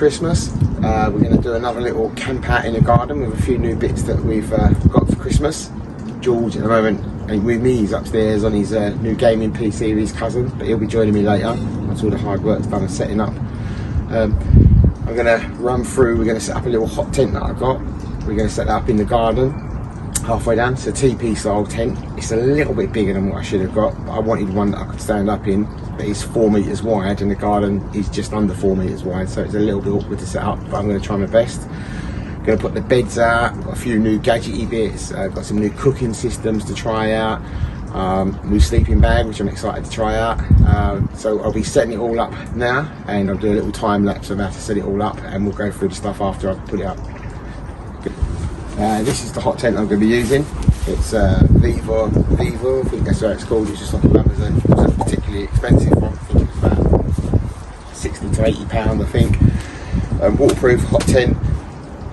Christmas. We're going to do another little camp out in the garden with a few new bits that we've got for Christmas. George at the moment ain't with me, he's upstairs on his new gaming PC with his cousin, but he'll be joining me later once all the hard work's done of setting up. I'm going to run through, we're going to set up a little hot tent that I've got. We're going to set that up in the garden, halfway down. It's a TP style tent. It's a little bit bigger than what I should have got, but I wanted one that I could stand up in. But it's 4 meters wide and the garden is just under 4 meters wide, so it's a little bit awkward to set up, but I'm going to try my best. Going to put the beds out, got a few new gadgety bits, got some new cooking systems to try out, new sleeping bag which I'm excited to try out. So I'll be setting it all up now, and I'll do a little time lapse of how to set it all up, and we'll go through the stuff after I've put it up. This is the hot tent I'm going to be using. It's Vivo, I think that's what it's called. It's just off of Amazon. It's a particularly expensive one. I think it's about 60 to 80 pound, I think. Waterproof hot tent.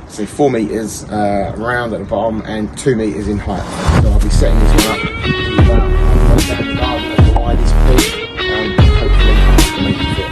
So 4 meters round at the bottom and 2 meters in height. So I'll be setting this one up down the garden at the widest peak, and hopefully make it fit.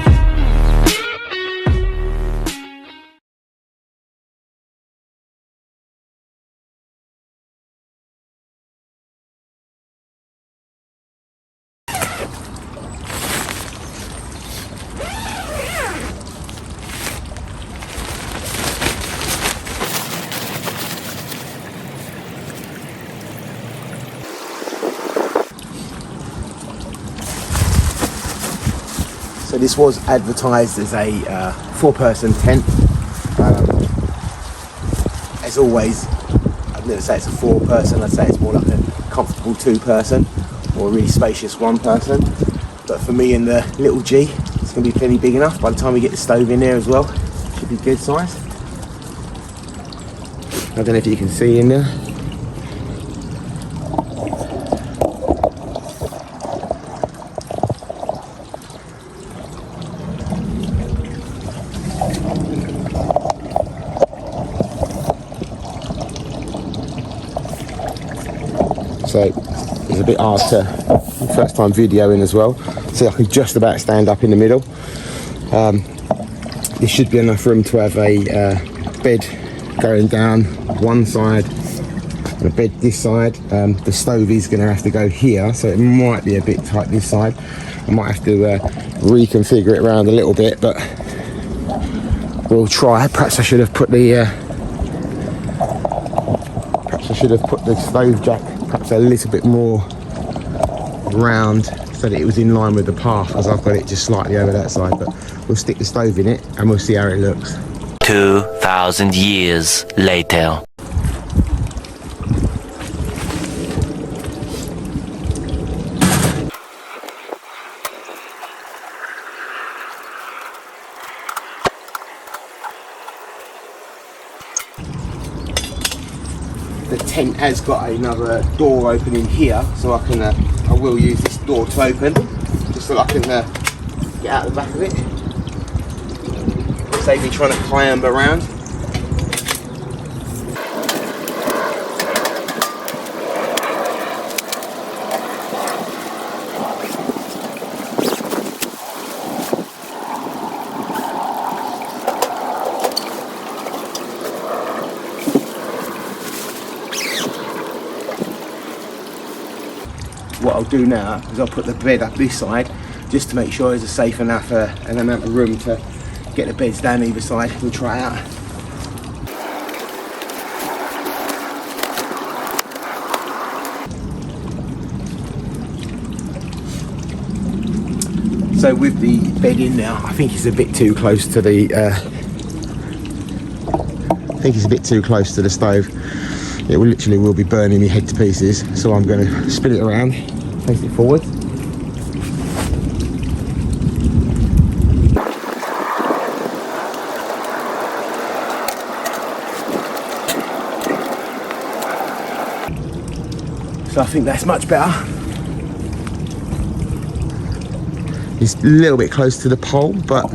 So this was advertised as a 4-person tent. As always, I'd never say it's a 4-person, I'd say it's more like a comfortable 2-person or a really spacious 1-person. But for me and the little G, it's going to be plenty big enough. By the time we get the stove in there as well, should be good size. I don't know if you can see in there. So it's a bit hard to, first time videoing as well, so I can just about stand up in the middle. There should be enough room to have a bed going down one side and a bed this side. The stove is going to have to go here, so it might be a bit tight this side. I might have to reconfigure it around a little bit, but we'll try. Perhaps I should have put the stove jack perhaps a little bit more round so that it was in line with the path, as I've got it just slightly over that side. But we'll stick the stove in it and we'll see how it looks. 2,000 years later. The tent has got another door opening here, so I can I will use this door to open just so I can get out the back of it. Save me trying to climb around. What I'll do now is I'll put the bed up this side just to make sure there's a safe enough an amount of room to get the beds down either side. We'll try it out. So with the bed in now, I think it's a bit too close to the stove. It will literally be burning me head to pieces, so I'm going to spin it around, face it forward. So I think that's much better. It's a little bit close to the pole, but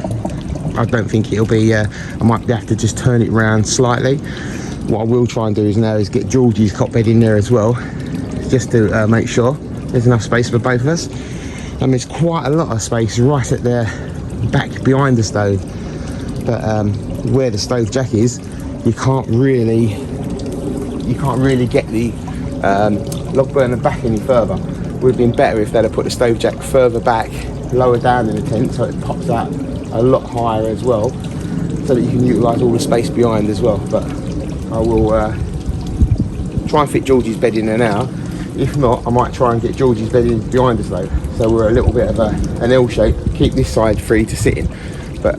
I don't think it'll be, I might have to just turn it around slightly. What I will try and do is get Georgie's cot bed in there as well, just to make sure there's enough space for both of us. And there's quite a lot of space right at the back behind the stove. but where the stove jack is, you can't really get the log burner back any further. Would have been better if they'd have put the stove jack further back, lower down in the tent, so it pops out a lot higher as well, so that you can utilise all the space behind as well. But I will try and fit Georgie's bed in there now. If not, I might try and get Georgie's bed in behind the stove, so we're a little bit of an L shape, keep this side free to sit in. But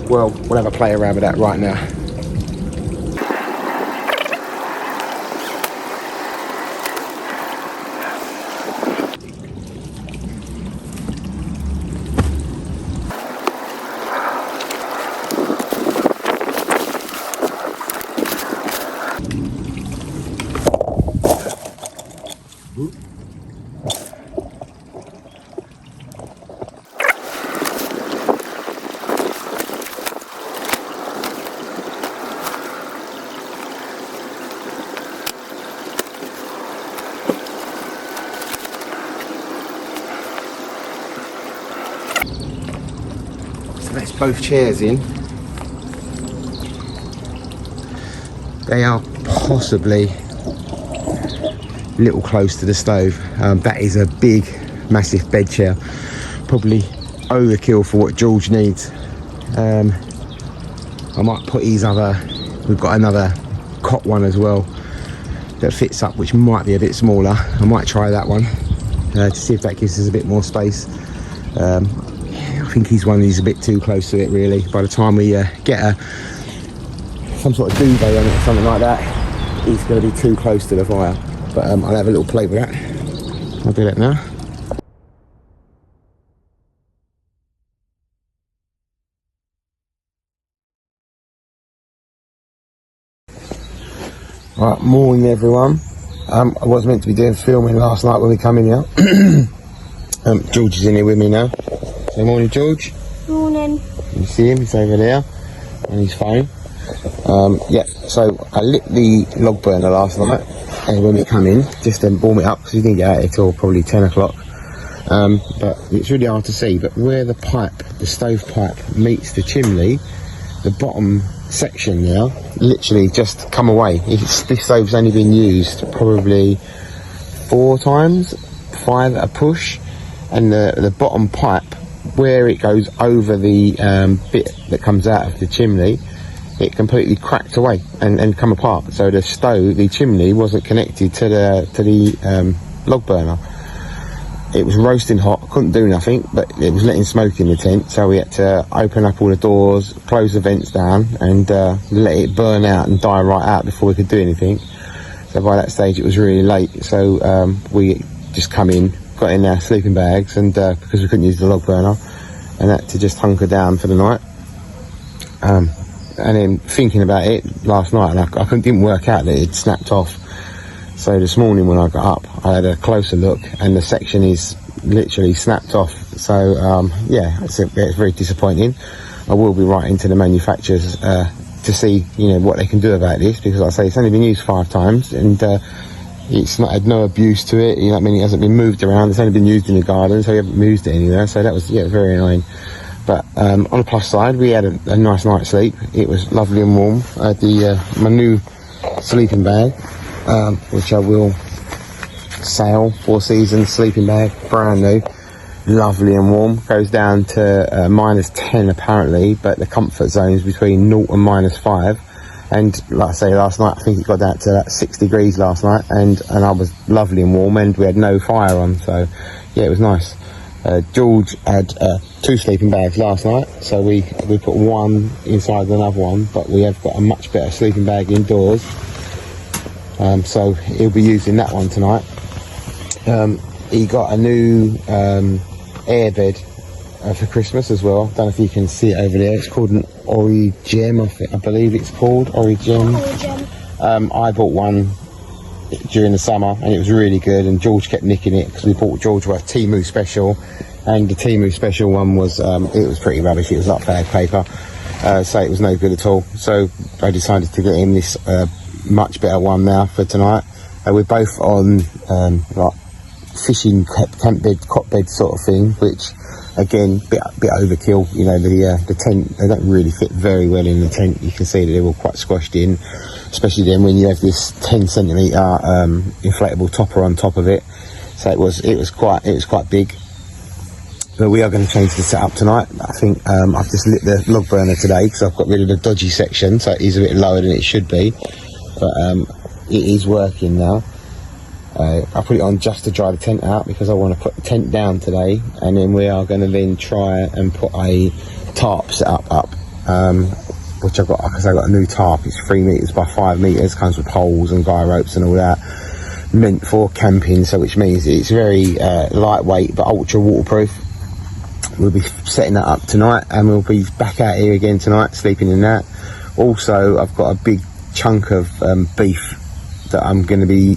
well, we'll have a play around with that right now. Let's both chairs in. They are possibly a little close to the stove. That is a big, massive bed chair. Probably overkill for what George needs. I might put his other, we've got another cot one as well that fits up, which might be a bit smaller. I might try that one to see if that gives us a bit more space. I think he's a bit too close to it really. By the time we get some sort of duvet on it or something like that, he's going to be too close to the fire. But I'll have a little play with that. I'll do that now. Right, morning everyone. I was meant to be doing filming last night when we come in here. George is in here with me now. So morning George. Morning. You see him, he's over there on his phone. Yeah, so I lit the log burner last night when we come in, just to warm it up because we didn't get out until probably 10 o'clock. But it's really hard to see, but where the pipe, the stove pipe meets the chimney, the bottom section now literally just come away. This stove's only been used probably 4 times, 5 at a push, and the bottom pipe, where it goes over the bit that comes out of the chimney, it completely cracked away and come apart. So the stove, the chimney, wasn't connected to the log burner. It was roasting hot, couldn't do nothing, but it was letting smoke in the tent, so we had to open up all the doors, close the vents down, and let it burn out and die right out before we could do anything. So by that stage it was really late, so we just come in, got in our sleeping bags, and because we couldn't use the log burner, and had to just hunker down for the night. And then thinking about it last night, and I didn't work out that it snapped off. So this morning when I got up, I had a closer look, and the section is literally snapped off. So yeah, it's very disappointing. I will be writing to the manufacturers to see, you know, what they can do about this, because like I say, it's only been used 5 times, and it's not had no abuse to it. You know what I mean? It hasn't been moved around. It's only been used in the garden, so we haven't moved it anywhere. So that was, yeah, very annoying. But on the plus side, we had a nice night's sleep. It was lovely and warm. I had my new sleeping bag, which I will sell, 4 seasons sleeping bag, brand new, lovely and warm. Goes down to -10 apparently, but the comfort zone is between 0 and -5. And like I say, last night I think it got down to 6 degrees last night, and I was lovely and warm, and we had no fire on. So yeah, it was nice. George had 2 sleeping bags last night, so we put one inside another one, but we have got a much better sleeping bag indoors, so he'll be using that one tonight. He got a new airbed for Christmas as well. Don't know if you can see it over there. It's called an Origem, I believe it's called Origem. I bought one during the summer and it was really good, and George kept nicking it because we bought George a Temu special, and the Temu special one was it was pretty rubbish. It was like bag paper, so it was no good at all. So I decided to get him this much better one now for tonight. We're both on like fishing camp bed, cot bed sort of thing, which again, bit overkill. You know, the tent, they don't really fit very well in the tent. You can see that they're all quite squashed in, especially then when you have this 10 centimetre inflatable topper on top of it. So it was quite big. But we are going to change the setup tonight. I think I've just lit the log burner today because I've got rid of the dodgy section, so it is a bit lower than it should be. But it is working now. I put it on just to dry the tent out because I want to put the tent down today, and then we are going to then try and put a tarp setup up, which I've got, because I've got a new tarp. It's 3 meters by 5 meters, comes with poles and guy ropes and all that, meant for camping. So which means it's very lightweight but ultra waterproof. We'll be setting that up tonight, and we'll be back out here again tonight, sleeping in that. Also, I've got a big chunk of beef that I'm going to be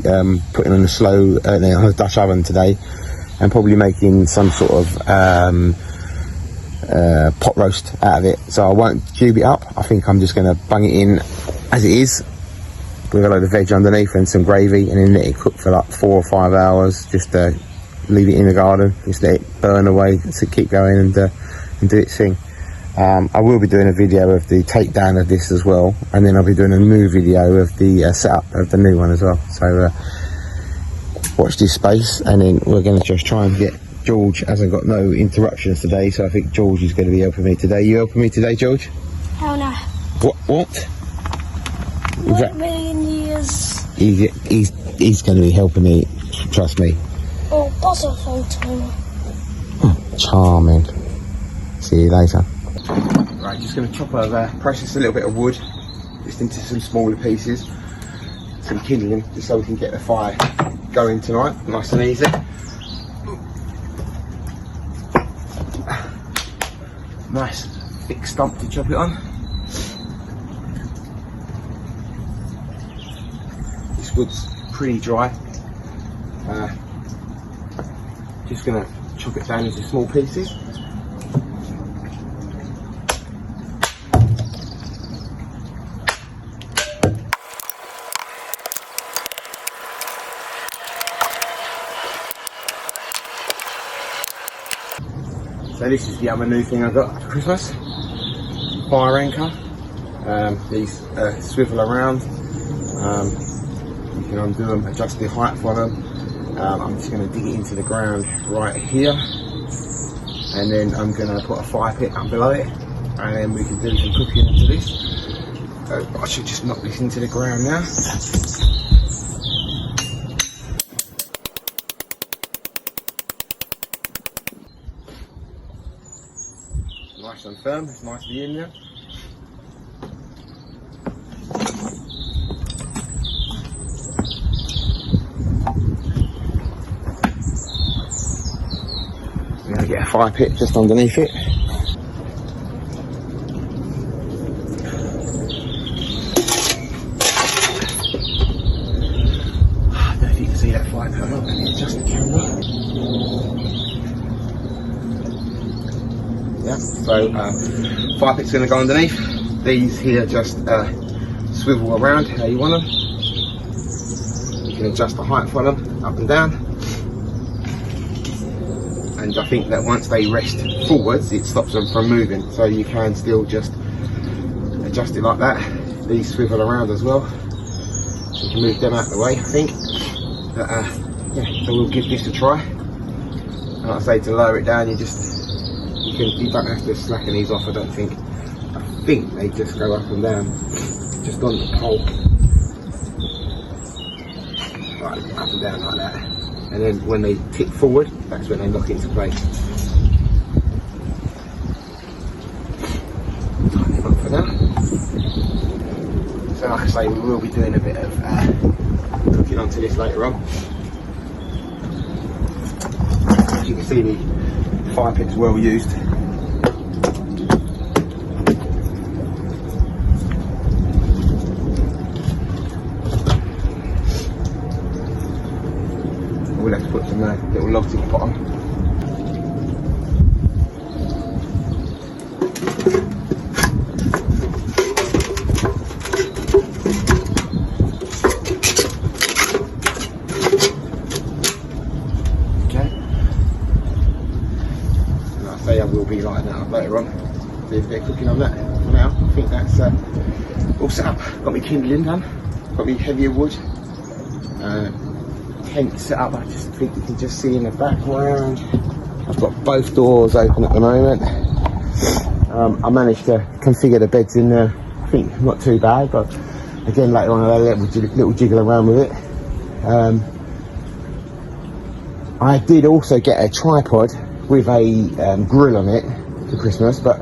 putting on a Dutch oven today, and probably making some sort of pot roast out of it. So I won't cube it up. I think I'm just going to bung it in as it is, with a load of veg underneath and some gravy, and then let it cook for like 4 or 5 hours. Just leave it in the garden, just let it burn away to keep going and do its thing. I will be doing a video of the takedown of this as well, and then I'll be doing a new video of the setup of the new one as well. So watch this space, and then we're going to just try and get George. Hasn't got no interruptions today, so I think George is going to be helping me today. You helping me today, George? Hell no. What? Not million years. He's going to be helping me, trust me. Oh, that's a phone timer. Charming. See you later. Right, just going to chop over, process a little bit of wood just into some smaller pieces, some kindling, just so we can get the fire going tonight, nice and easy. Nice thick stump to chop it on. This wood's pretty dry. Just going to chop it down into small pieces. So this is the other new thing I got for Christmas. Fire anchor. These swivel around. You can undo them, adjust the height for them. I'm just going to dig it into the ground right here, and then I'm going to put a fire pit up below it, and then we can do some cooking into this. I should just knock this into the ground now. Nice and firm, it's nice to be in there. I'm going to get a fire pit just underneath it. I don't know if you can see that fire pit or not. Let me adjust the camera. Yeah, so fire pit's going to go underneath. These here just swivel around how you want them. You can adjust the height for them, up and down. And I think that once they rest forwards, it stops them from moving. So you can still just adjust it like that. These swivel around as well. You can move them out of the way, I think. But yeah, so we'll give this a try. And like I say, to lower it down, you don't have to slacken these off, I don't think. I think they just go up and down, just on the pole. Right, up and down like that. And then when they tip forward, that's when they lock into place. Tighten them up for now. So like I say, we will be doing a bit of cooking onto this later on. As you can see, the fire pit's well used. We'll have to put some little logs at the bottom. Okay. And like I say, bit of cooking on that for now. I think that's all set up. Got me kindling done, got me heavier wood. Tent set up, I just think you can just see in the background. I've got both doors open at the moment. I managed to configure the beds in there, I think not too bad, but again later on I'll have a little jiggle around with it. I did also get a tripod with a grill on it for Christmas, but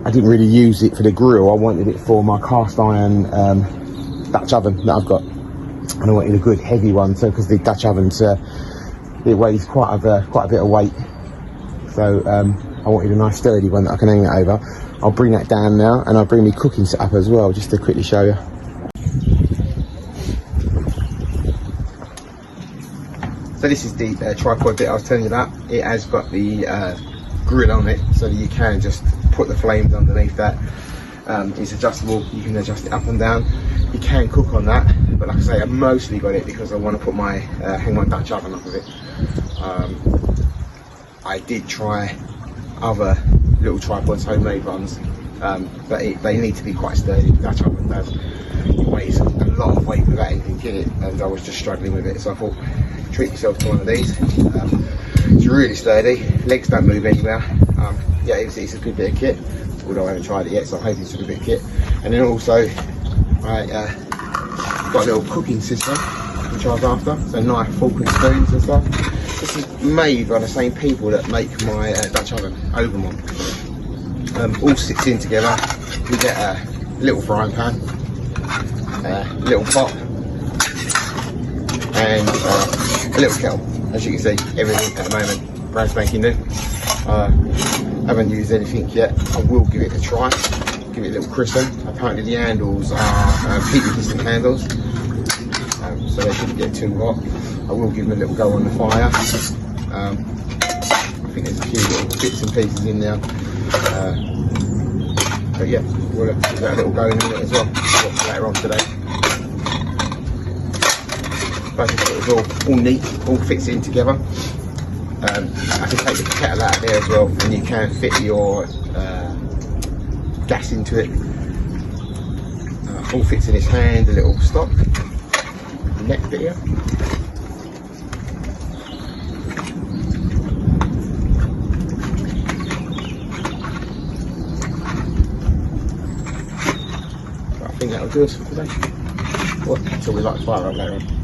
I didn't really use it for the grill. I wanted it for my cast iron Dutch oven that I've got, and I wanted a good heavy one, so because the Dutch oven's it weighs quite a bit of weight, so I wanted a nice sturdy one that I can hang that over. I'll bring that down now, and I'll bring my cooking set up as well, just to quickly show you. So this is the tripod bit I was telling you about. It has got the grill on it, so that you can just put the flames underneath that. It's adjustable, you can adjust it up and down. You can cook on that, but like I say, I mostly got it because I want to put my hang my Dutch oven off of it. I did try other little tripods, homemade ones, but they need to be quite sturdy. The Dutch oven does. It weighs a lot of weight without anything in it, and I was just struggling with it, so I thought, treat yourself to one of these. It's really sturdy, legs don't move anywhere. Yeah, it's a good bit of kit, although I haven't tried it yet, so I'm hoping it's a good bit of kit. And then also, I got a little cooking system, which I was after, so knife, fork and spoons and stuff. This is made by the same people that make my Dutch oven, Overmont. All sits in together. You get a little frying pan, a little pot, and a little kettle. As you can see, everything at the moment brand spanking new. Haven't used anything yet. I will give it a try, give it a little christen. Apparently the handles are heat resistant handles, so they shouldn't get too hot. I will give them a little go on the fire. I think there's a few little bits and pieces in there, but yeah, we'll give that a little go in it as well later on today. But it's all neat, all fits in together. I can take the kettle out of there as well, and you can fit your gas into it. All fits in its hand, a little stop, neck bit here. I think that'll do us for today. What kettle we like to fire up later on.